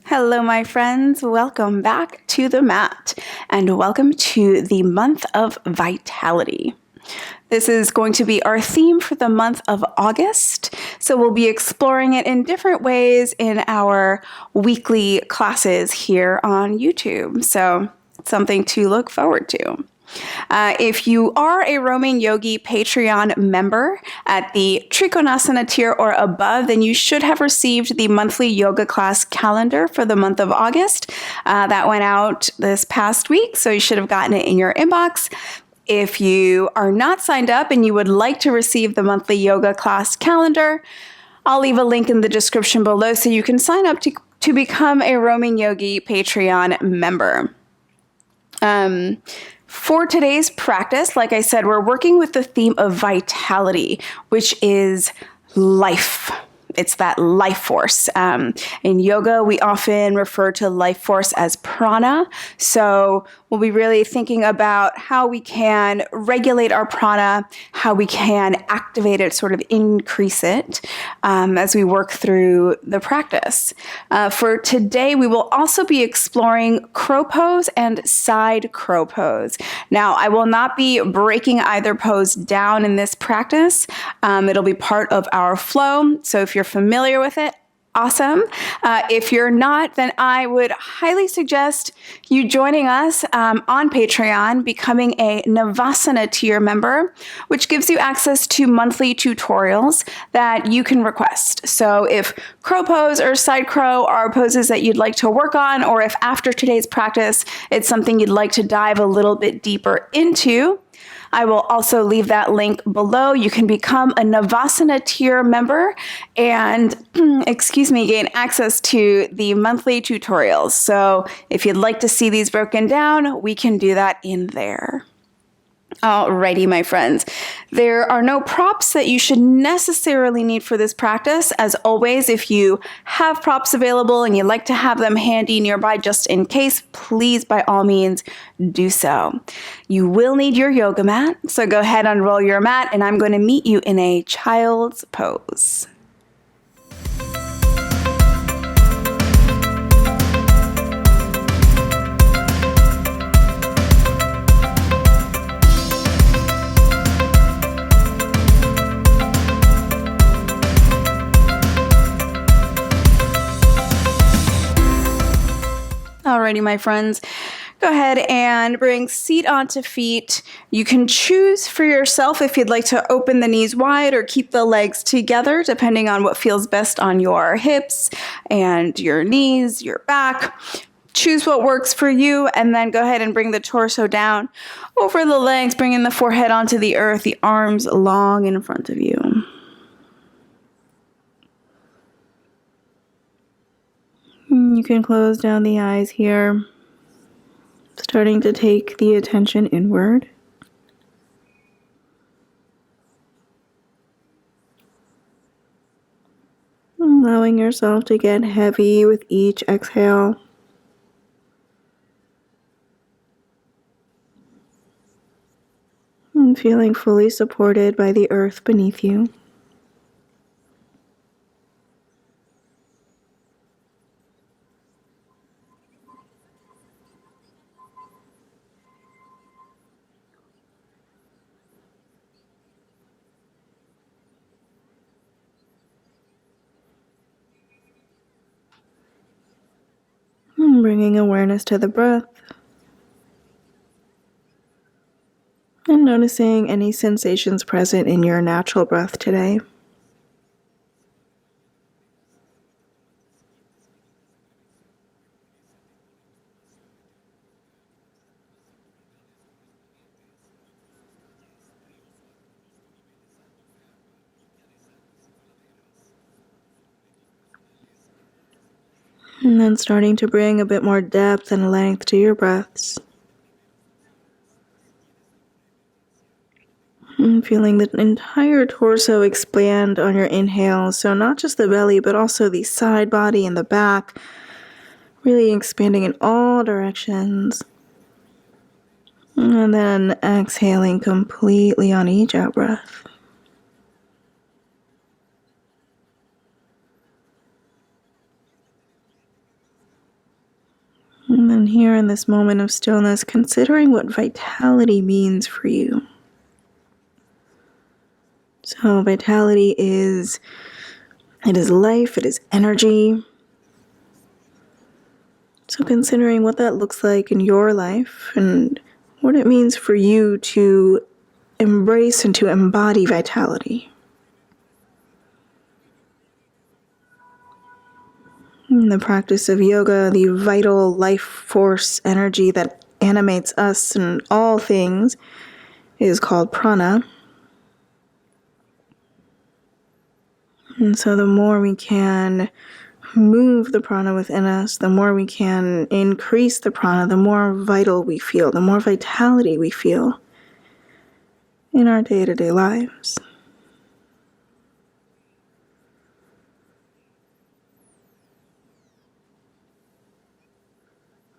Hello, my friends. Welcome back to the mat and welcome to the month of vitality. This is going to be our theme for the month of August. So we'll be exploring it in different ways in our weekly classes here on YouTube. So it's something to look forward to. If you are a Roaming Yogi Patreon member at the Trikonasana tier or above, then you should have received the monthly yoga class calendar for the month of August. That went out this past week, so you should have gotten it in your inbox. If you are not signed up and you would like to receive the monthly yoga class calendar, I'll leave a link in the description below so you can sign up to become a Roaming Yogi Patreon member. For today's practice, like I said, we're working with the theme of vitality, which is life. It's that life force. In yoga, we often refer to life force as prana. So we'll be really thinking about how we can regulate our prana, how we can activate it, sort of increase it as we work through the practice. For today, we will also be exploring crow pose and side crow pose. Now, I will not be breaking either pose down in this practice. It'll be part of our flow. So if you're familiar with it, awesome. If you're not, then I would highly suggest you joining us on Patreon, becoming a Navasana tier member, which gives you access to monthly tutorials that you can request. So if crow pose or side crow are poses that you'd like to work on, or if after today's practice, it's something you'd like to dive a little bit deeper into, I will also leave that link below. You can become a Navasana tier member and, gain access to the monthly tutorials. So if you'd like to see these broken down, we can do that in there. Alrighty, my friends. There are no props that you should necessarily need for this practice. As always, if you have props available and you'd like to have them handy nearby just in case, please, by all means, do so. You will need your yoga mat, so go ahead and unroll your mat, and I'm going to meet you in a child's pose. Alrighty, my friends, go ahead and bring seat onto feet. You can choose for yourself if you'd like to open the knees wide or keep the legs together, depending on what feels best on your hips and your knees, your back. Choose what works for you, and then go ahead and bring the torso down over the legs, bringing the forehead onto the earth, the arms long in front of you. You can close down the eyes here, starting to take the attention inward. Allowing yourself to get heavy with each exhale. And feeling fully supported by the earth beneath you. Bringing awareness to the breath and noticing any sensations present in your natural breath today. And then starting to bring a bit more depth and length to your breaths. And feeling the entire torso expand on your inhale. So not just the belly, but also the side body and the back. Really expanding in all directions. And then exhaling completely on each out breath. And then here in this moment of stillness, considering what vitality means for you. So vitality is life, it is energy. So considering what that looks like in your life and what it means for you to embrace and to embody vitality. In the practice of yoga, the vital life force energy that animates us and all things is called prana. And so the more we can move the prana within us, the more we can increase the prana, the more vital we feel, the more vitality we feel in our day-to-day lives.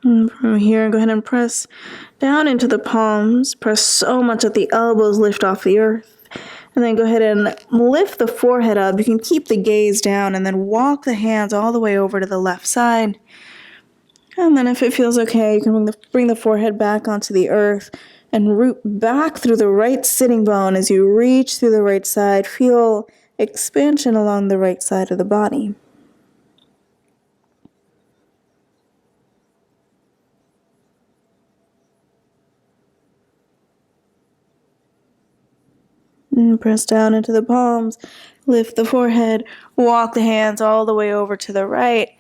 And from here, go ahead and press down into the palms. Press so much that the elbows lift off the earth. And then go ahead and lift the forehead up. You can keep the gaze down and then walk the hands all the way over to the left side. And then if it feels okay, you can bring the forehead back onto the earth and root back through the right sitting bone as you reach through the right side. Feel expansion along the right side of the body. And press down into the palms, lift the forehead, walk the hands all the way over to the right.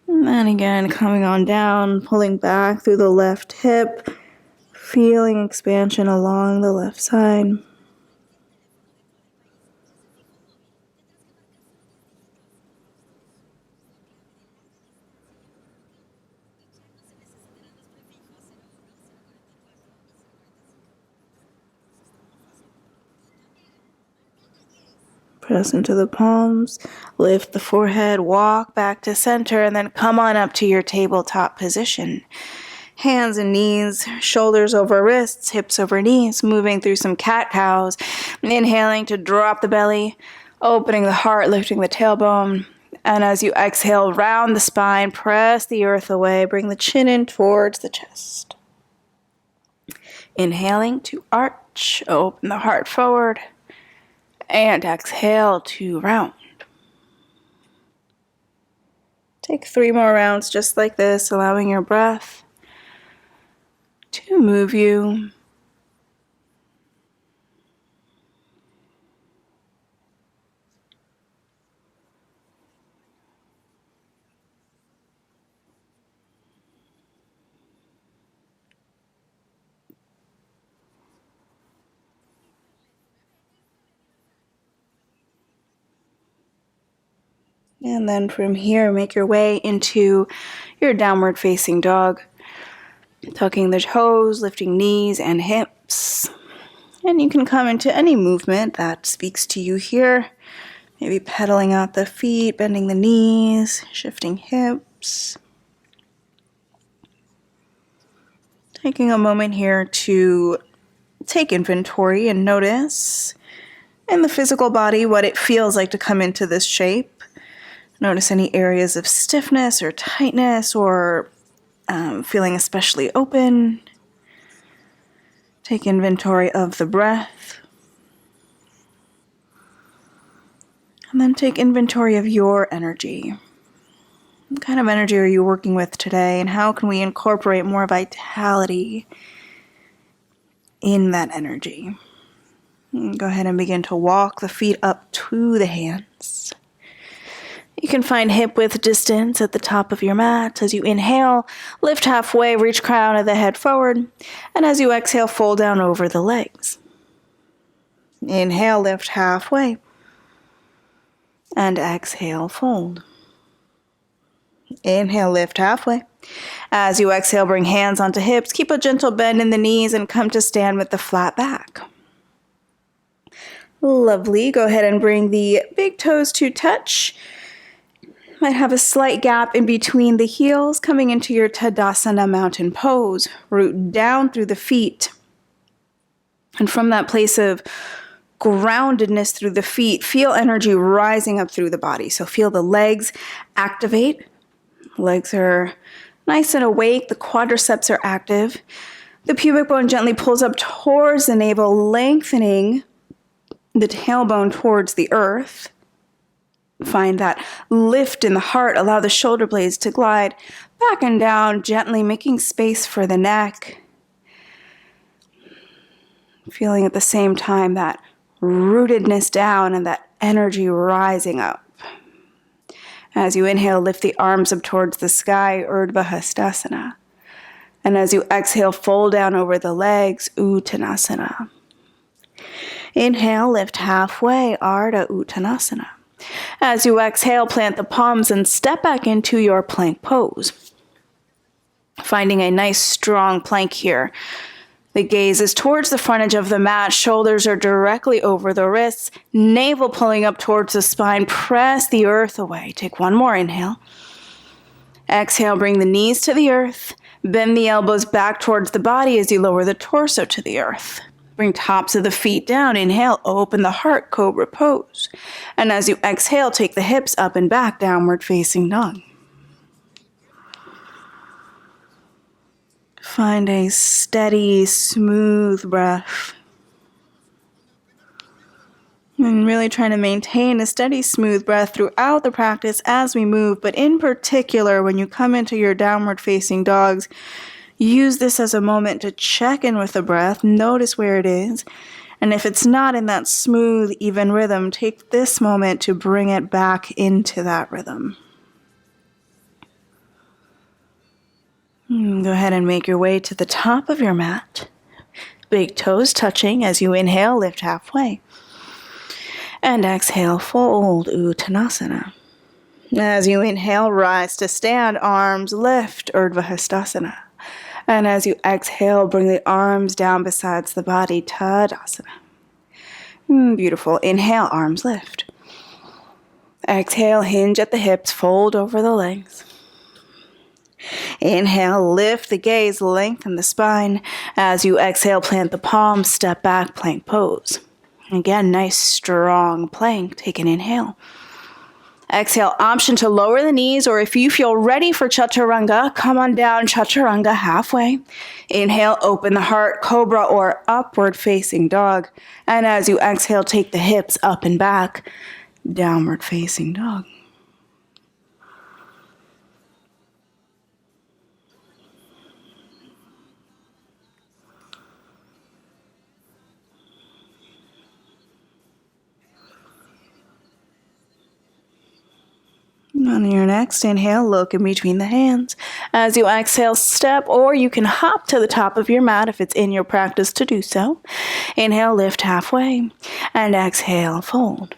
And then again, coming on down, pulling back through the left hip, feeling expansion along the left side. Press into the palms, lift the forehead, walk back to center, and then come on up to your tabletop position. Hands and knees, shoulders over wrists, hips over knees, moving through some cat-cows. Inhaling to drop the belly, opening the heart, lifting the tailbone. And as you exhale, round the spine, press the earth away, bring the chin in towards the chest. Inhaling to arch, open the heart forward. And exhale to round. Take 3 more rounds just like this, allowing your breath to move you. And then from here, make your way into your downward facing dog. Tucking the toes, lifting knees and hips. And you can come into any movement that speaks to you here. Maybe pedaling out the feet, bending the knees, shifting hips. Taking a moment here to take inventory and notice in the physical body what it feels like to come into this shape. Notice any areas of stiffness or tightness or feeling especially open. Take inventory of the breath. And then take inventory of your energy. What kind of energy are you working with today, and how can we incorporate more vitality in that energy? And go ahead and begin to walk the feet up to the hands. You can find hip width distance at the top of your mat. As you inhale, lift halfway, reach crown of the head forward. And as you exhale, fold down over the legs. Inhale, lift halfway. And exhale, fold. Inhale, lift halfway. As you exhale, bring hands onto hips. Keep a gentle bend in the knees and come to stand with the flat back. Lovely. Go ahead and bring the big toes to touch. Might have a slight gap in between the heels, coming into your Tadasana mountain pose. Root down through the feet. And from that place of groundedness through the feet, feel energy rising up through the body. So feel the legs activate. Legs are Nice and awake, the quadriceps are active. The pubic bone gently pulls up towards the navel, lengthening the tailbone towards the earth. Find that lift in the heart. Allow the shoulder blades to glide back and down, gently making space for the neck. Feeling at the same time that rootedness down and that energy rising up. As you inhale, lift the arms up towards the sky, Urdhva Hastasana. And as you exhale, fold down over the legs, Uttanasana. Inhale, lift halfway, Ardha Uttanasana. As you exhale, plant the palms and step back into your plank pose. Finding a nice strong plank here. The gaze is towards the front edge of the mat. Shoulders are directly over the wrists. Navel pulling up towards the spine. Press the earth away. Take one more inhale. Exhale, bring the knees to the earth. Bend the elbows back towards the body as you lower the torso to the earth. Bring tops of the feet down. Inhale, open the heart, cobra pose. And as you exhale, take the hips up and back, downward facing dog. Find a steady, smooth breath. And really trying to maintain a steady, smooth breath throughout the practice as we move, but in particular, when you come into your downward facing dogs, use this as a moment to check in with the breath, notice where it is, and if it's not in that smooth, even rhythm, take this moment to bring it back into that rhythm. Go ahead and make your way to the top of your mat. Big toes touching as you inhale, lift halfway. And exhale, fold, Uttanasana. As you inhale, rise to stand, arms lift, Urdhva Hastasana. And as you exhale, bring the arms down besides the body, Tadasana. Beautiful. Inhale, arms lift. Exhale, hinge at the hips, fold over the legs. Inhale, lift the gaze, lengthen the spine. As you exhale, plant the palms, step back, plank pose. Again, nice strong plank. Take an inhale. Exhale, option to lower the knees, or if you feel ready for chaturanga, come on down, chaturanga halfway. Inhale, open the heart, cobra or upward facing dog. And as you exhale, take the hips up and back, downward facing dog. On your next inhale, look in between the hands. As you exhale, step, or you can hop to the top of your mat if it's in your practice to do so. Inhale, lift halfway, and exhale, fold.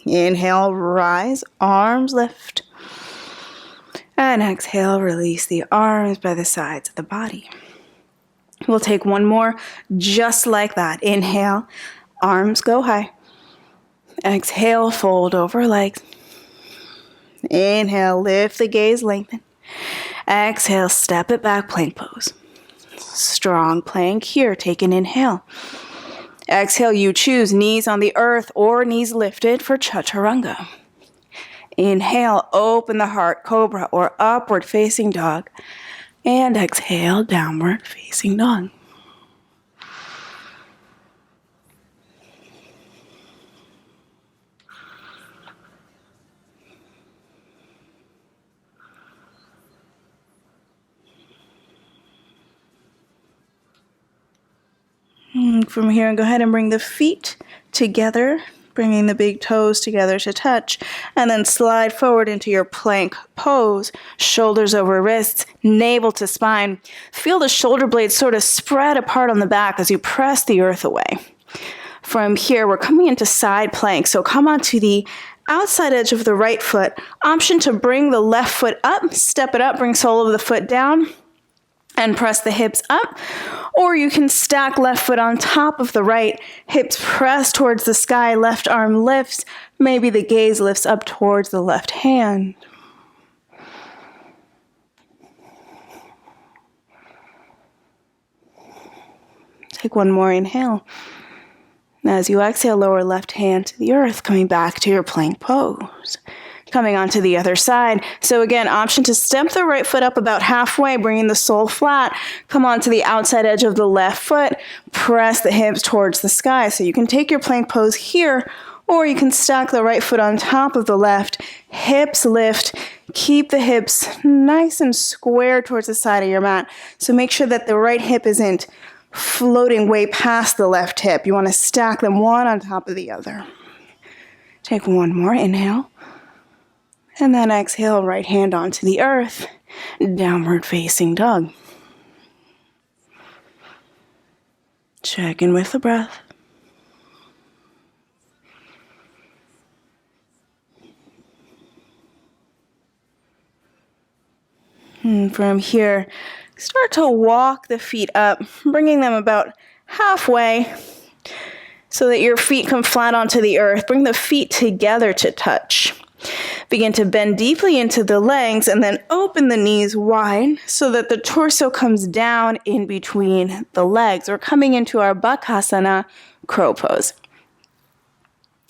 Inhale, rise, arms lift. And exhale, release the arms by the sides of the body. We'll take one more just like that. Inhale, arms go high. Exhale, fold over legs. Inhale, lift the gaze, lengthen. Exhale, step it back, plank pose. Strong plank here. Take an inhale. Exhale, you choose knees on the earth or knees lifted for chaturanga. Inhale, open the heart, cobra or upward facing dog. And exhale, downward facing dog. From here, go ahead and bring the feet together, bringing the big toes together to touch, and then slide forward into your plank pose, shoulders over wrists, navel to spine. Feel the shoulder blades sort of spread apart on the back as you press the earth away. From here, we're coming into side plank, so come onto the outside edge of the right foot. Option to bring the left foot up, step it up, bring sole of the foot down, and press the hips up, or you can stack left foot on top of the right, hips press towards the sky, left arm lifts, maybe the gaze lifts up towards the left hand. Take one more inhale. As you exhale, lower left hand to the earth, coming back to your plank pose. coming onto the other side. So again, option to step the right foot up about halfway, bringing the sole flat, come onto the outside edge of the left foot, press the hips towards the sky. So you can take your plank pose here, or you can stack the right foot on top of the left, hips lift, keep the hips nice and square towards the side of your mat. So make sure that the right hip isn't floating way past the left hip. You want to stack them one on top of the other. Take one more inhale. And then exhale, right hand onto the earth, downward facing dog. Check in with the breath. And from here, start to walk the feet up, bringing them about halfway so that your feet come flat onto the earth. Bring the feet together to touch. Begin to bend deeply into the legs and then open the knees wide so that the torso comes down in between the legs. We're coming into our Bakasana crow pose.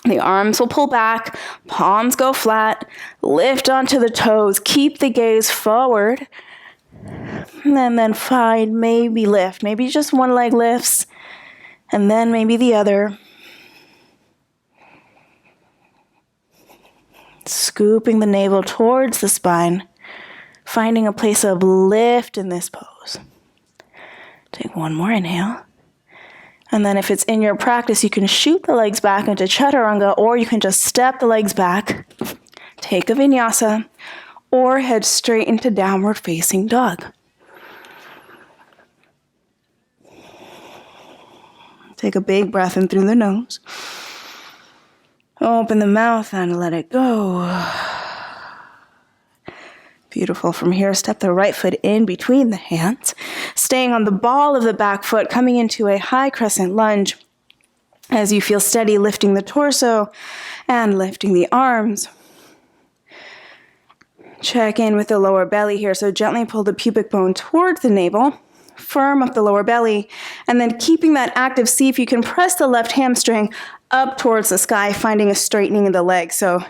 The arms will pull back, palms go flat, lift onto the toes, keep the gaze forward, and then find maybe lift. Maybe just one leg lifts, and then maybe the other. Scooping the navel towards the spine, finding a place of lift in this pose. Take one more inhale. And then if it's in your practice, you can shoot the legs back into chaturanga, or you can just step the legs back, take a vinyasa, or head straight into downward facing dog. Take a big breath in through the nose. Open the mouth and let it go. Beautiful. From here, step the right foot in between the hands, staying on the ball of the back foot, coming into a high crescent lunge as you feel steady, lifting the torso and lifting the arms. Check in with the lower belly here. So gently pull the pubic bone towards the navel, firm up the lower belly, and then keeping that active, see if you can press the left hamstring up towards the sky, finding a straightening in the leg. So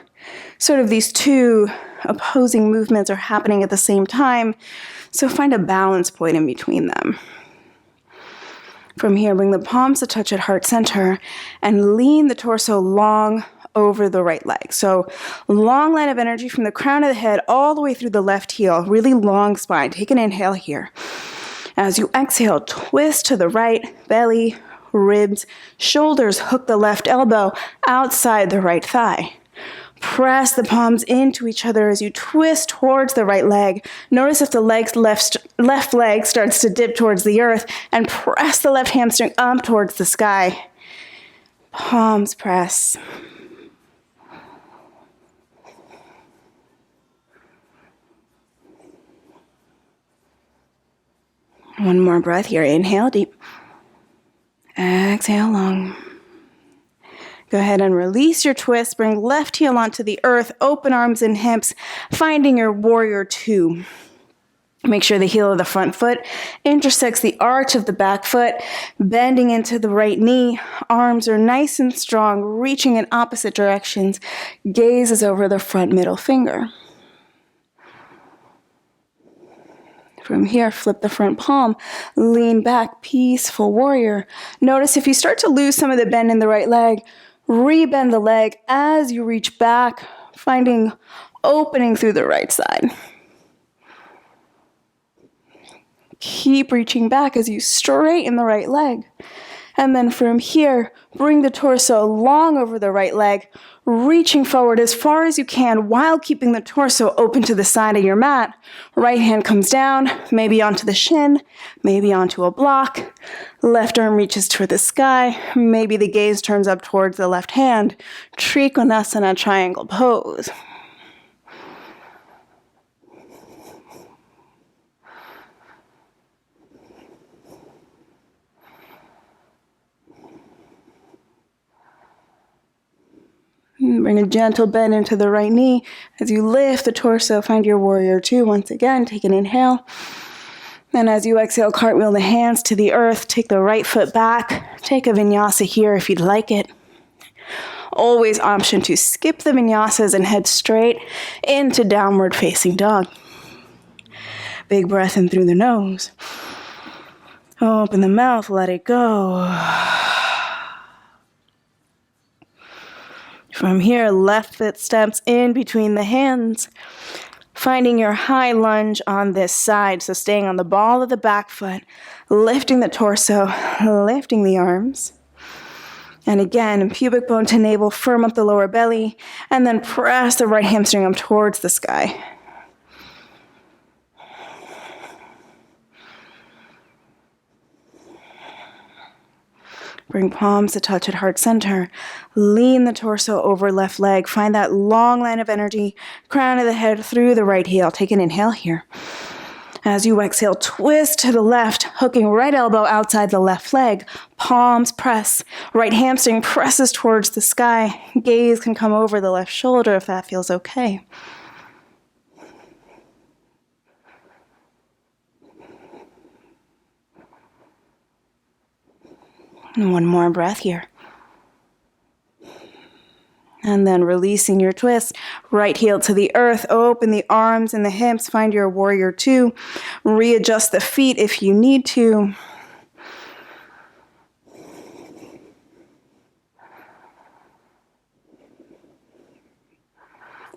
sort of these two opposing movements are happening at the same time. So find a balance point in between them. From here, bring the palms to touch at heart center and lean the torso long over the right leg. So long line of energy from the crown of the head all the way through the left heel, really long spine. Take an inhale here. As you exhale, twist to the right, belly, ribs, shoulders, hook the left elbow outside the right thigh. Press the palms into each other as you twist towards the right leg. Notice if the left leg starts to dip towards the earth, and press the left hamstring up towards the sky. Palms press. One more breath here. Inhale deep. Exhale long. Go ahead and release your twist. Bring left heel onto the earth. Open arms and hips, finding your warrior two. Make sure the heel of the front foot intersects the arch of the back foot, bending into the right knee. Arms are nice and strong, reaching in opposite directions. Gaze is over the front middle finger. From here, flip the front palm, lean back, peaceful warrior. Notice if you start to lose some of the bend in the right leg, rebend the leg as you reach back, finding opening through the right side. Keep reaching back as you straighten the right leg. And then from here, bring the torso long over the right leg, reaching forward as far as you can while keeping the torso open to the side of your mat. Right hand comes down, maybe onto the shin, maybe onto a block. Left arm reaches toward the sky. Maybe the gaze turns up towards the left hand. Trikonasana triangle pose. Bring a gentle bend into the right knee. As you lift the torso, find your warrior two. Once again, take an inhale. And as you exhale, cartwheel the hands to the earth. Take the right foot back. Take a vinyasa here if you'd like it. Always option to skip the vinyasas and head straight into downward facing dog. Big breath in through the nose. Open the mouth, let it go. From here, left foot steps in between the hands, finding your high lunge on this side. So staying on the ball of the back foot, lifting the torso, lifting the arms. And again, pubic bone to navel, firm up the lower belly, and then press the right hamstring up towards the sky. Bring palms to touch at heart center. Lean the torso over left leg. Find that long line of energy. Crown of the head through the right heel. Take an inhale here. As you exhale, twist to the left, hooking right elbow outside the left leg. Palms press. Right hamstring presses towards the sky. Gaze can come over the left shoulder if that feels okay. And one more breath here. And then releasing your twist, right heel to the earth, open the arms and the hips, find your warrior two, readjust the feet if you need to.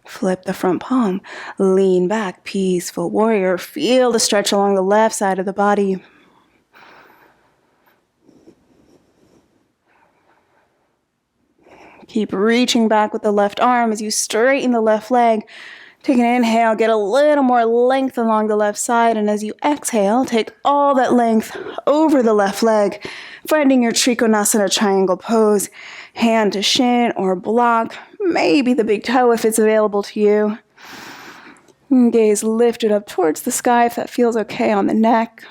Flip the front palm, lean back, peaceful warrior, feel the stretch along the left side of the body. Keep reaching back with the left arm as you straighten the left leg. Take an inhale, get a little more length along the left side, and as you exhale, take all that length over the left leg, finding your Trikonasana triangle pose, hand to shin or block, maybe the big toe if it's available to you. Gaze lifted up towards the sky if that feels okay on the neck.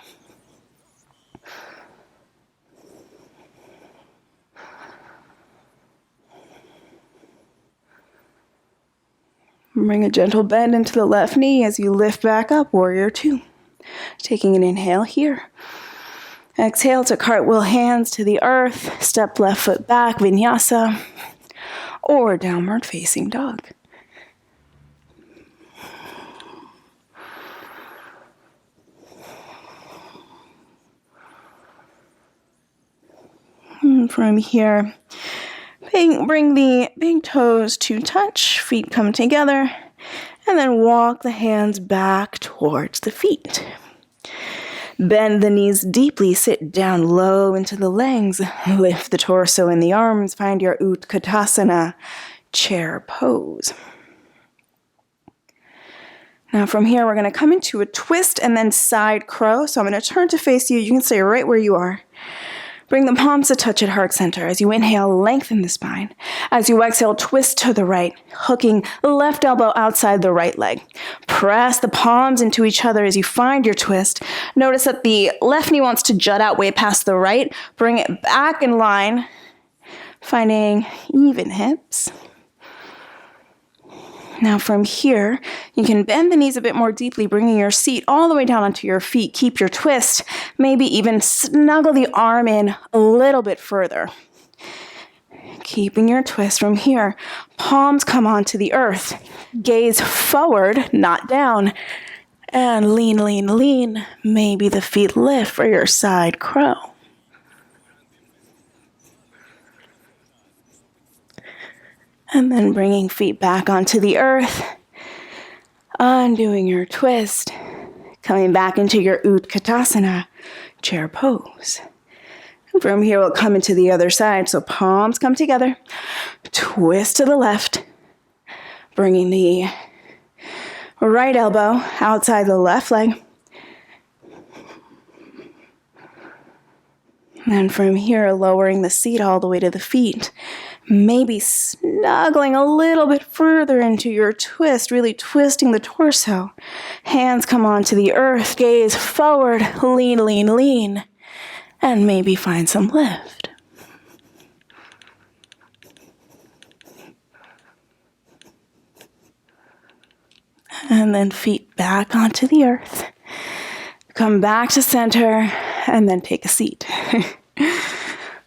Bring a gentle bend into the left knee as you lift back up, warrior two. Taking an inhale here. Exhale to cartwheel hands to the earth, step left foot back, vinyasa, or downward facing dog. And from here, bring the big toes to touch, feet come together, and then walk the hands back towards the feet. Bend the knees deeply, sit down low into the legs, lift the torso and the arms, find your Utkatasana chair pose. Now from here, we're going to come into a twist and then side crow. So I'm going to turn to face you. You can stay right where you are. Bring the palms to touch at heart center. As you inhale, lengthen the spine. As you exhale, twist to the right, hooking left elbow outside the right leg. Press the palms into each other as you find your twist. Notice that the left knee wants to jut out way past the right. Bring it back in line, finding even hips. Now from here, you can bend the knees a bit more deeply, bringing your seat all the way down onto your feet. Keep your twist. Maybe even snuggle the arm in a little bit further. Keeping your twist from here. Palms come onto the earth. Gaze forward, not down. And lean, lean, lean. Maybe the feet lift for your side crow. And then bringing feet back onto the earth, undoing your twist, coming back into your Utkatasana chair pose. And from here, we'll come into the other side. So palms come together, twist to the left, bringing the right elbow outside the left leg. And from here, lowering the seat all the way to the feet. Maybe snuggling a little bit further into your twist, really twisting the torso. Hands come onto the earth, gaze forward, lean, lean, lean, and maybe find some lift. And then feet back onto the earth. Come back to center, and then take a seat.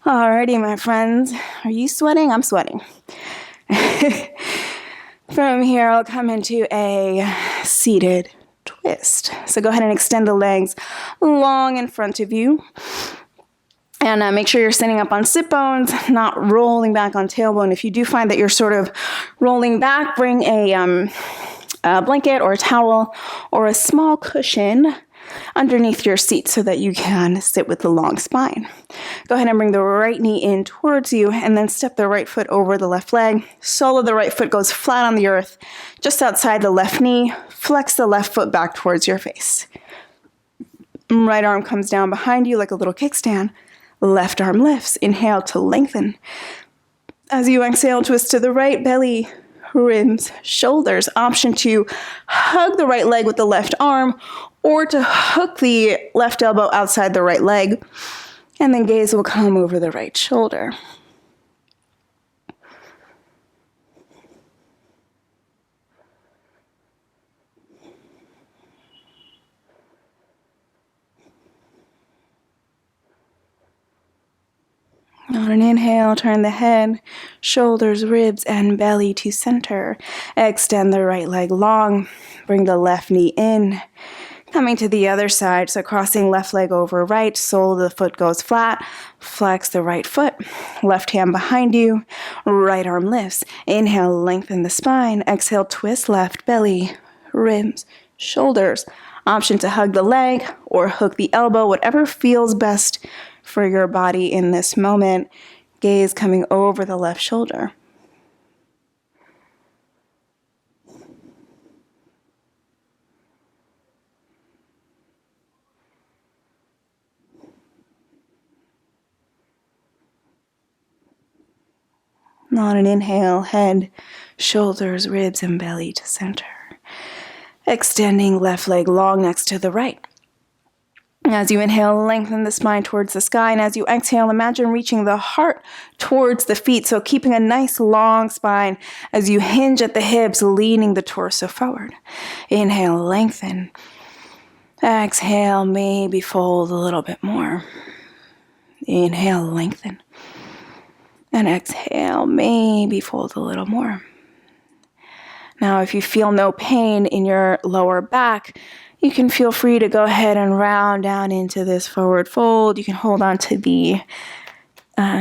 Alrighty, my friends. Are you sweating? I'm sweating. From here, I'll come into a seated twist. So go ahead and extend the legs long in front of you. And make sure you're sitting up on sit bones, not rolling back on tailbone. If you do find that you're sort of rolling back, bring a blanket or a towel or a small cushion underneath your seat so that you can sit with the long spine. Go ahead and bring the right knee in towards you and then step the right foot over the left leg. Sole of the right foot goes flat on the earth just outside the left knee. Flex the left foot back towards your face. Right arm comes down behind you like a little kickstand. Left arm lifts. Inhale to lengthen. As you exhale, twist to the right, belly, ribs, shoulders. Option to hug the right leg with the left arm or to hook the left elbow outside the right leg. And then gaze will come over the right shoulder. On an inhale, turn the head, shoulders, ribs, and belly to center. Extend the right leg long. Bring the left knee in. Coming to the other side, so crossing left leg over right, sole of the foot goes flat. Flex the right foot. Left hand behind you. Right arm lifts. Inhale, lengthen the spine. Exhale, twist left, belly, ribs, shoulders. Option to hug the leg or hook the elbow, whatever feels best for your body in this moment. Gaze coming over the left shoulder. On an inhale, head, shoulders, ribs, and belly to center. Extending left leg long next to the right. As you inhale, lengthen the spine towards the sky. And as you exhale, imagine reaching the heart towards the feet. So keeping a nice long spine as you hinge at the hips, leaning the torso forward. Inhale, lengthen. Exhale, maybe fold a little bit more. Inhale, lengthen. And exhale, maybe fold a little more. Now, if you feel no pain in your lower back, you can feel free to go ahead and round down into this forward fold. You can hold on to the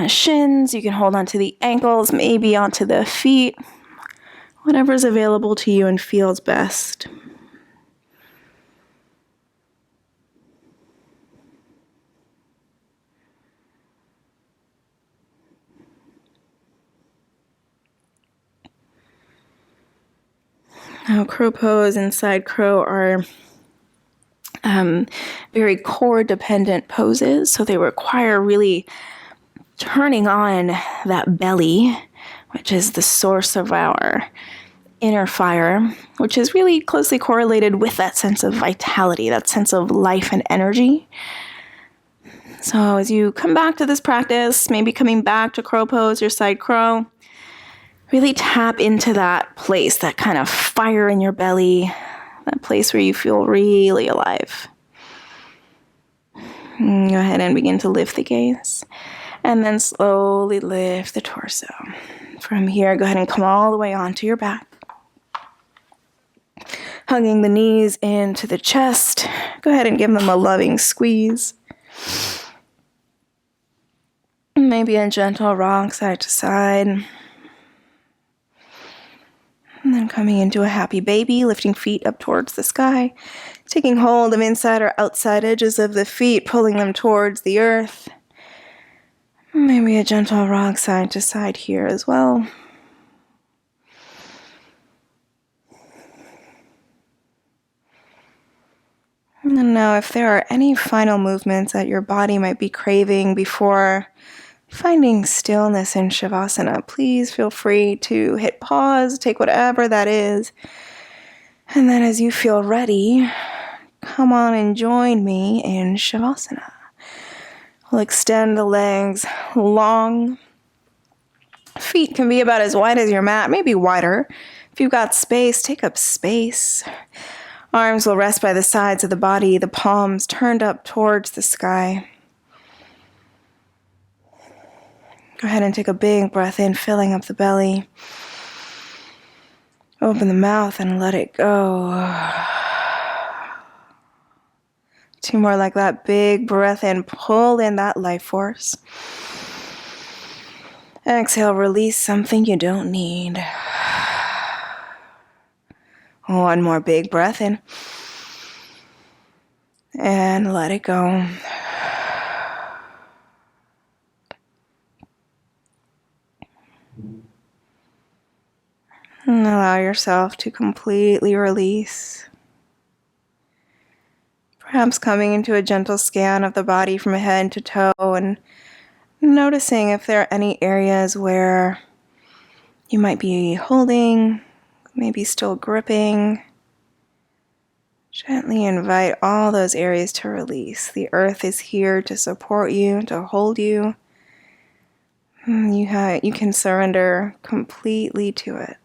shins. You can hold on to the ankles, maybe onto the feet. Whatever's available to you and feels best. Now, crow pose and side crow are very core-dependent poses, so they require really turning on that belly, which is the source of our inner fire, which is really closely correlated with that sense of vitality, that sense of life and energy. So as you come back to this practice, maybe coming back to crow pose or side crow, really tap into that place, that kind of fire in your belly, that place where you feel really alive. Go ahead and begin to lift the gaze. And then slowly lift the torso. From here, go ahead and come all the way onto your back. Hugging the knees into the chest. Go ahead and give them a loving squeeze. Maybe a gentle rock side to side. And then coming into a happy baby, lifting feet up towards the sky, taking hold of inside or outside edges of the feet, pulling them towards the earth. Maybe a gentle rock side to side here as well. And now if there are any final movements that your body might be craving before finding stillness in Shavasana, please feel free to hit pause, take whatever that is. And then as you feel ready, come on and join me in Shavasana. We'll extend the legs long. Feet can be about as wide as your mat, maybe wider. If you've got space, take up space. Arms will rest by the sides of the body, the palms turned up towards the sky. Go ahead and take a big breath in, filling up the belly. Open the mouth and let it go. 2 more like that. Big breath in. Pull in that life force. Exhale, release something you don't need. 1 more big breath in. And let it go. And allow yourself to completely release. Perhaps coming into a gentle scan of the body from head to toe and noticing if there are any areas where you might be holding, maybe still gripping. Gently invite all those areas to release. The earth is here to support you, to hold you. You can surrender completely to it.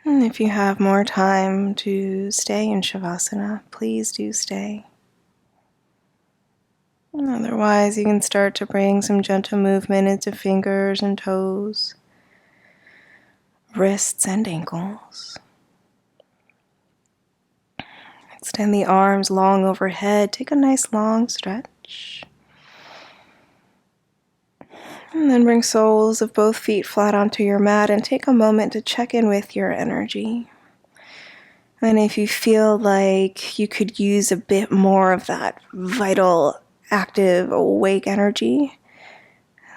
And if you have more time to stay in Shavasana, please do stay. Otherwise, you can start to bring some gentle movement into fingers and toes, wrists and ankles. Extend the arms long overhead. Take a nice long stretch. And then bring soles of both feet flat onto your mat and take a moment to check in with your energy. And if you feel like you could use a bit more of that vital, active, awake energy,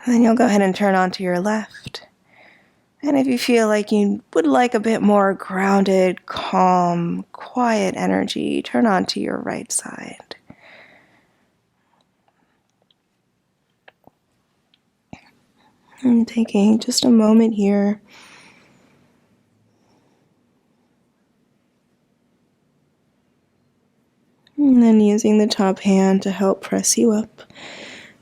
then you'll go ahead and turn onto your left. And if you feel like you would like a bit more grounded, calm, quiet energy, turn onto your right side. And taking just a moment here. And then using the top hand to help press you up.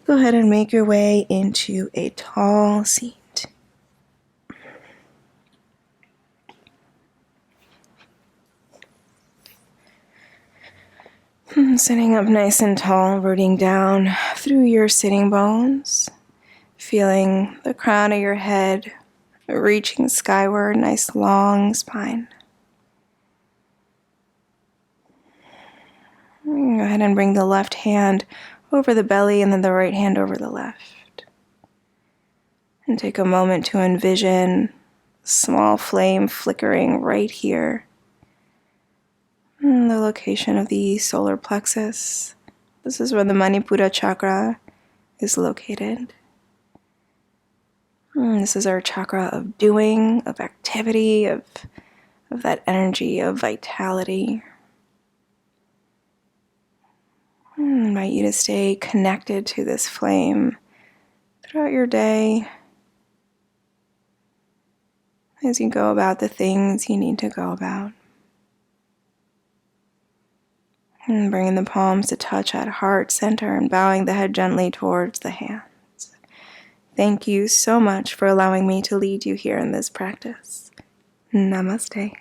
Go ahead and make your way into a tall seat. Sitting up nice and tall, rooting down through your sitting bones. Feeling the crown of your head reaching skyward, nice long spine. Go ahead and bring the left hand over the belly and then the right hand over the left. And take a moment to envision a small flame flickering right here. The location of the solar plexus. This is where the Manipura chakra is located. This is our chakra of doing, of activity, of that energy, of vitality. I invite you to stay connected to this flame throughout your day as you go about the things you need to go about. And bringing the palms to touch at heart center and bowing the head gently towards the hands. Thank you so much for allowing me to lead you here in this practice. Namaste.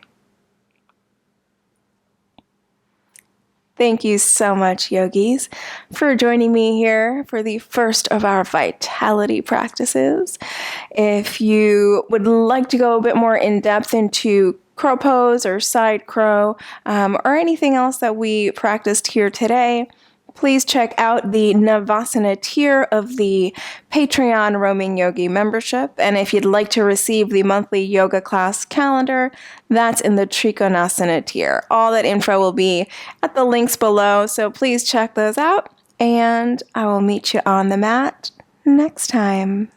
Thank you so much, yogis, for joining me here for the first of our vitality practices. If you would like to go a bit more in depth into crow pose or side crow, or anything else that we practiced here today, please check out the Navasana tier of the Patreon Roaming Yogi membership. And if you'd like to receive the monthly yoga class calendar, that's in the Trikonasana tier. All that info will be at the links below, so please check those out. And I will meet you on the mat next time.